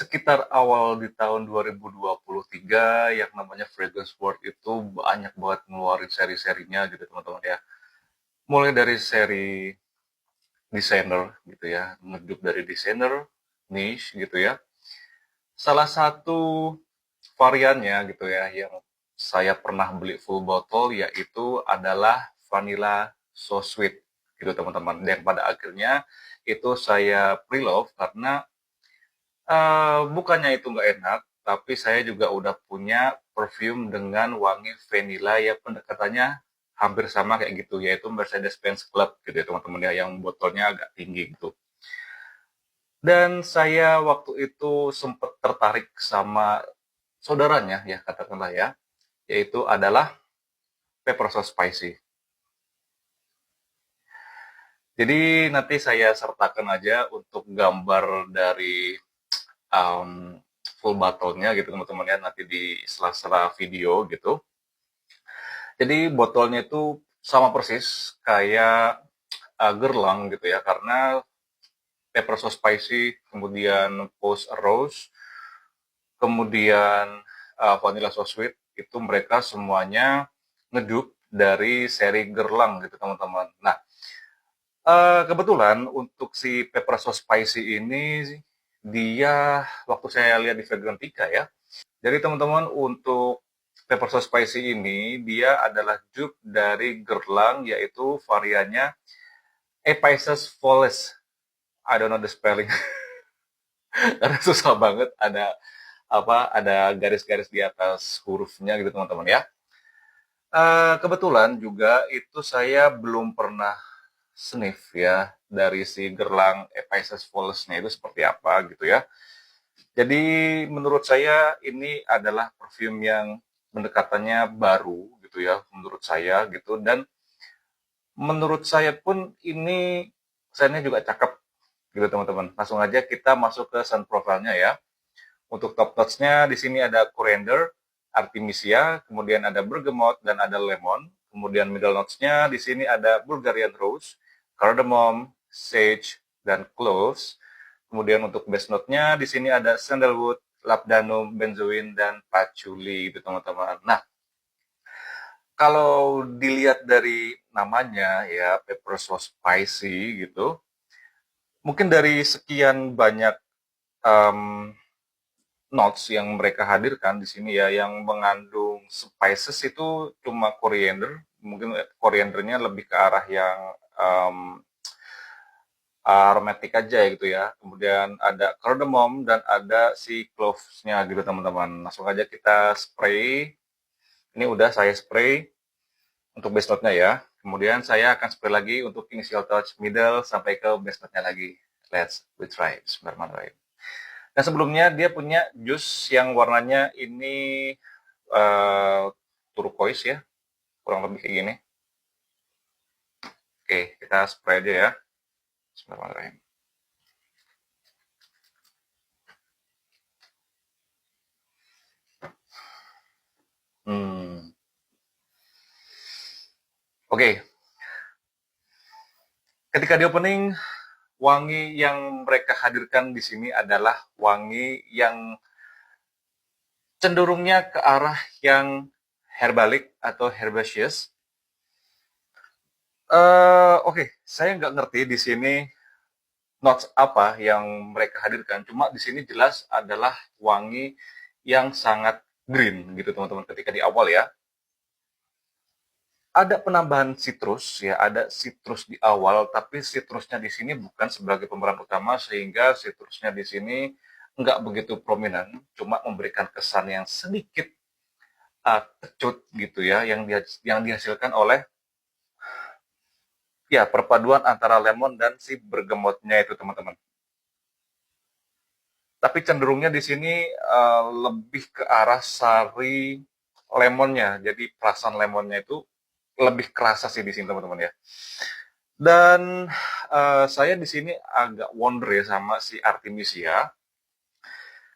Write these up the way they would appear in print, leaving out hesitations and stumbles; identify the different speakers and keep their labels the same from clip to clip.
Speaker 1: sekitar awal di tahun 2023 yang namanya Fragrance World itu banyak banget ngeluarin seri-serinya gitu teman-teman ya. Mulai dari seri desainer gitu ya, ngedup dari desainer, niche gitu ya. Salah satu variannya gitu ya yang saya pernah beli full bottle yaitu adalah Vanilla So Sweet gitu teman-teman. Dan pada akhirnya itu saya pre-love karena bukannya itu nggak enak, tapi saya juga udah punya perfume dengan wangi vanilla yang pendekatannya hampir sama kayak gitu, yaitu Mercedes-Benz Club gitu ya teman-teman ya, yang botolnya agak tinggi gitu. Dan saya waktu itu sempat tertarik sama saudaranya ya, katakanlah ya, yaitu adalah Pepper So Spicy. Jadi nanti saya sertakan aja untuk gambar dari um, full botolnya gitu teman-teman ya, nanti di sela-sela video gitu. Jadi botolnya itu sama persis kayak gerlang gitu ya, karena pepper so spicy, kemudian post rose, kemudian vanilla so sweet, itu mereka semuanya ngedup dari seri gerlang gitu teman-teman. Nah, kebetulan untuk si pepper so spicy ini dia waktu saya lihat di Fragrantica ya. Jadi teman-teman untuk pepper so spicy ini dia adalah dupe dari gerlang yaitu variannya Epices Foles. I don't know the spelling karena susah banget ada garis-garis di atas hurufnya gitu teman-teman ya. Kebetulan juga itu saya belum pernah sniff ya dari si gerlang Epices Foles-nya itu seperti apa gitu ya. Jadi menurut saya ini adalah perfume yang pendekatannya baru gitu ya menurut saya gitu, dan menurut saya pun ini scentnya juga cakep gitu teman-teman. Langsung aja kita masuk ke scent profile-nya ya. Untuk top notes-nya di sini ada coriander, artemisia, kemudian ada bergamot dan ada lemon. Kemudian middle notes-nya di sini ada Bulgarian rose, cardamom, sage, dan cloves. Kemudian untuk base note-nya di sini ada sandalwood, labdanum, benzoin, dan patchouli gitu teman-teman. Nah, kalau dilihat dari namanya ya, pepper so spicy gitu, mungkin dari sekian banyak um, notes yang mereka hadirkan di sini ya, yang mengandung spices itu cuma coriander, mungkin coriandernya lebih ke arah yang um, aromatik aja gitu ya. Kemudian ada cardamom dan ada si cloves-nya gitu teman-teman. Langsung aja kita spray. Ini udah saya spray untuk base note-nya ya. Kemudian saya akan spray lagi untuk initial touch middle sampai ke base note-nya lagi. We try. Bismillahirrahmanirrahim. Dan sebelumnya dia punya jus yang warnanya ini turquoise ya, kurang lebih kayak gini. Oke, kita spray aja ya. Bismillahirrahmanirrahim. Hmm. Oke, ketika di opening, wangi yang mereka hadirkan di sini adalah wangi yang cenderungnya ke arah yang herbalik atau herbaceous. Oke, saya nggak ngerti di sini notes apa yang mereka hadirkan. Cuma di sini jelas adalah wangi yang sangat green gitu teman-teman ketika di awal ya. Ada penambahan citrus ya, ada citrus di awal, tapi citrusnya di sini bukan sebagai pemeran utama sehingga citrusnya di sini nggak begitu prominent, cuma memberikan kesan yang sedikit kecut gitu ya, yang dihasilkan oleh ya perpaduan antara lemon dan si bergamotnya itu teman-teman. Tapi cenderungnya di sini lebih ke arah sari lemonnya, jadi perasan lemonnya itu lebih kerasa sih di sini teman-teman ya. Dan saya di sini agak wonder ya sama si Artemisia.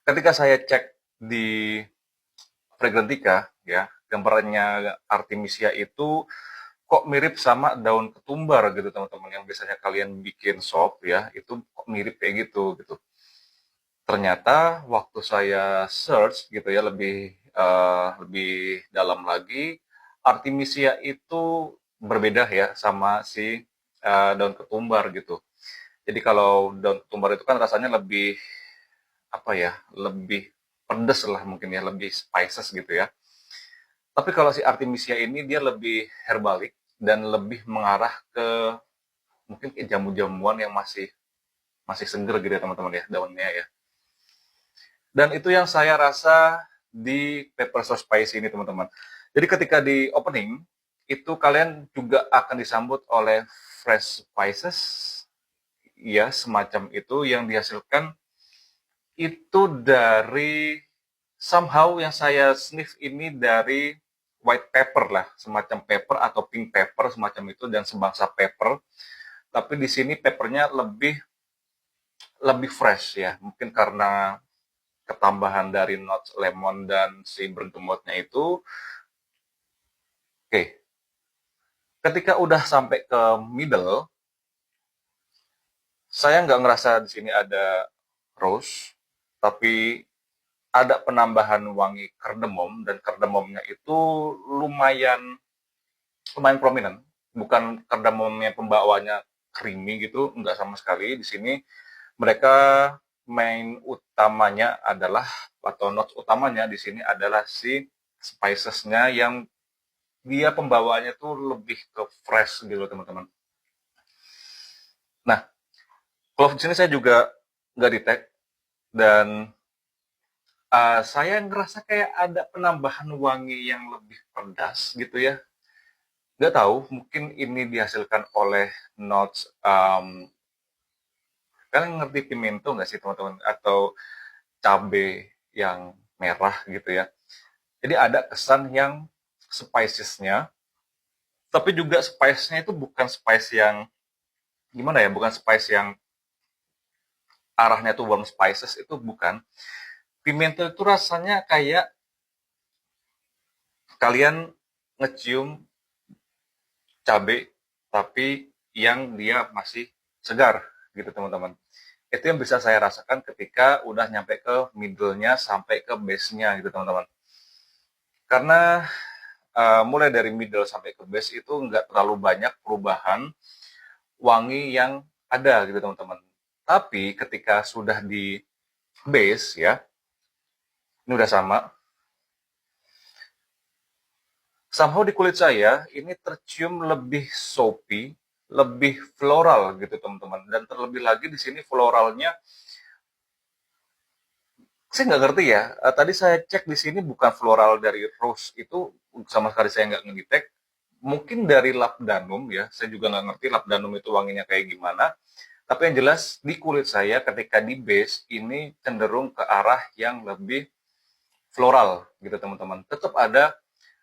Speaker 1: Ketika saya cek di Fragrantica ya, gambarannya Artemisia itu kok mirip sama daun ketumbar gitu teman-teman, yang biasanya kalian bikin sop ya, itu kok mirip kayak gitu gitu. ternyata waktu saya search gitu ya lebih dalam lagi, Artemisia itu berbeda ya sama si daun ketumbar gitu. Jadi kalau daun ketumbar itu kan rasanya lebih apa ya, lebih pedes lah mungkin ya, lebih spices gitu ya. Tapi kalau si Artemisia ini dia lebih herbalik dan lebih mengarah ke mungkin ke jamu-jamuan yang masih masih seger gitu ya teman-teman ya daunnya ya. Dan itu yang saya rasa di pepper sauce spicy ini teman-teman. Jadi ketika di opening itu kalian juga akan disambut oleh fresh spices ya semacam itu yang dihasilkan itu dari somehow yang saya sniff ini dari white pepper lah, semacam pepper atau pink pepper semacam itu dan sebangsa pepper. Tapi di sini peppernya lebih lebih fresh ya, mungkin karena ketambahan dari notes lemon dan si bergamotnya itu. Oke, ketika udah sampai ke middle, saya nggak ngerasa di sini ada rose, tapi ada penambahan wangi kardemom dan kardemomnya itu lumayan lumayan prominent. Bukan kardemomnya pembawanya creamy gitu, nggak sama sekali. Di sini mereka main utamanya adalah atau notes utamanya di sini adalah si spicesnya yang dia pembawaannya tuh lebih ke fresh gitu teman-teman. Nah, kalau di sini saya juga nggak di tag dan saya ngerasa kayak ada penambahan wangi yang lebih pedas gitu ya. Nggak tahu, mungkin ini dihasilkan oleh notes, kalian ngerti pimento nggak sih teman-teman? Atau cabe yang merah gitu ya. Jadi ada kesan yang spicesnya, tapi juga spice-nya itu bukan spice yang gimana ya, bukan spice yang arahnya tuh warm spices, itu bukan. Pimento itu rasanya kayak kalian ngecium cabai tapi yang dia masih segar gitu teman-teman. Itu yang bisa saya rasakan ketika udah nyampe ke middle-nya sampai ke base-nya gitu teman-teman. Karena mulai dari middle sampai ke base itu nggak terlalu banyak perubahan wangi yang ada gitu teman-teman. Tapi ketika sudah di base ya, ini udah sama. Somehow di kulit saya ini tercium lebih soapy, lebih floral gitu teman-teman. Dan terlebih lagi di sini floralnya saya nggak ngerti ya. Tadi saya cek di sini bukan floral dari rose itu sama sekali saya nggak ngedetect. Mungkin dari labdanum ya. Saya juga nggak ngerti labdanum itu wanginya kayak gimana. Tapi yang jelas di kulit saya ketika di base ini cenderung ke arah yang lebih floral gitu teman-teman. Tetap ada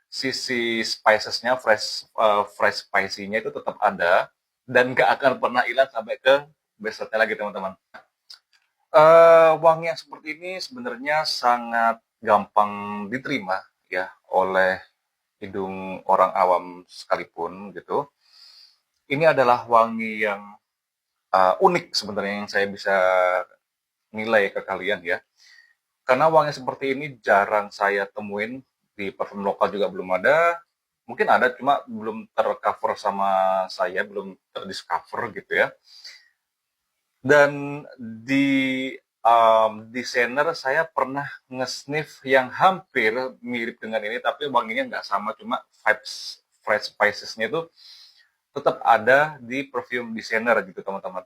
Speaker 1: sisi spicesnya fresh spicy-nya itu tetap ada dan nggak akan pernah hilang sampai ke base-nya lagi teman-teman. Wangi yang seperti ini sebenarnya sangat gampang diterima ya oleh hidung orang awam sekalipun gitu. Ini adalah wangi yang unik sebenarnya yang saya bisa nilai ke kalian ya. Karena wangi seperti ini jarang saya temuin di parfum lokal juga belum ada. Mungkin ada cuma belum tercover sama saya, belum terdiscover gitu ya. Dan di desainer saya pernah nge-sniff yang hampir mirip dengan ini, tapi wanginya nggak sama, cuma vibes fresh spicesnya itu tetap ada di perfume desainer gitu teman-teman.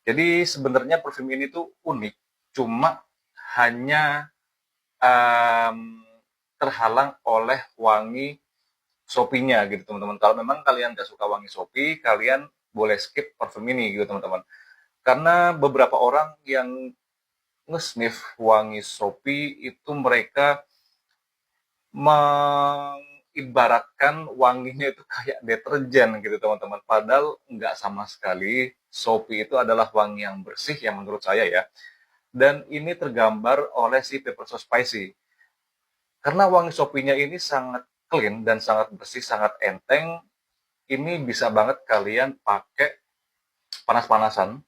Speaker 1: Jadi sebenarnya perfume ini tuh unik, cuma hanya um, terhalang oleh wangi sopinya gitu teman-teman. Kalau memang kalian nggak suka wangi sopi, kalian boleh skip parfum ini gitu teman-teman. Karena beberapa orang yang nge-sniff wangi sopi itu mereka mengibaratkan wanginya itu kayak deterjen gitu teman-teman. Padahal nggak sama sekali. Sopi itu adalah wangi yang bersih yang menurut saya ya. Dan ini tergambar oleh si pepper so spicy. Karena wangi sopinya ini sangat clean dan sangat bersih, sangat enteng. Ini bisa banget kalian pakai panas-panasan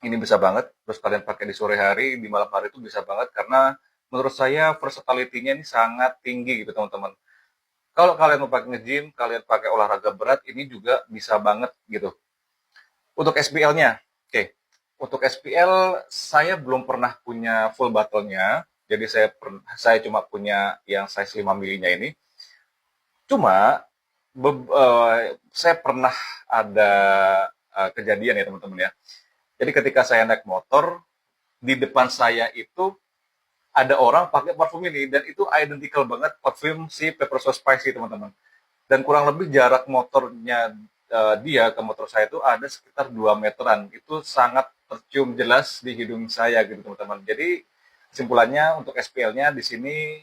Speaker 1: Ini bisa banget, terus kalian pakai di sore hari, di malam hari itu bisa banget, karena menurut saya versatility-nya ini sangat tinggi gitu teman-teman. Kalau kalian mau pakai nge-gym, kalian pakai olahraga berat, ini juga bisa banget gitu. Untuk SPL-nya, oke. Untuk SPL, saya belum pernah punya full battle-nya, jadi saya cuma punya yang size 5 milinya ini. Cuma, saya pernah ada kejadian ya teman-teman ya. Jadi ketika saya naik motor, di depan saya itu ada orang pakai parfum ini dan itu identical banget parfum si Pepper So Spicy teman-teman. Dan kurang lebih jarak motornya dia ke motor saya itu ada sekitar 2 meteran. Itu sangat tercium jelas di hidung saya gitu teman-teman. Jadi kesimpulannya untuk SPL-nya di sini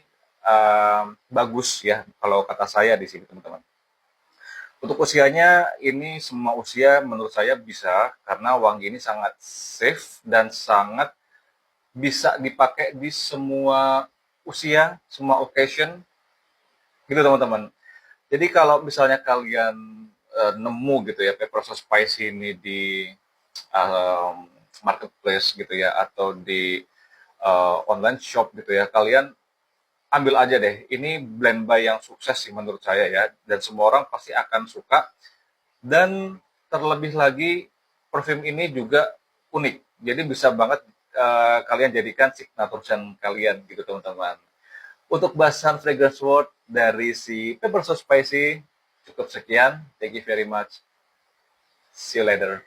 Speaker 1: bagus ya kalau kata saya di sini teman-teman. Untuk usianya ini semua usia menurut saya bisa karena wangi ini sangat safe dan sangat bisa dipakai di semua usia, semua occasion, gitu teman-teman. Jadi kalau misalnya kalian nemu gitu ya Pepper So Spicy ini di marketplace gitu ya atau di online shop gitu ya, kalian ambil aja deh. Ini blend buy yang sukses sih menurut saya ya, dan semua orang pasti akan suka. Dan terlebih lagi parfum ini juga unik. Jadi bisa banget kalian jadikan signature scent kalian gitu teman-teman. Untuk bahasan fragrance word dari si Pepper So Spicy cukup sekian. Thank you very much. See you later.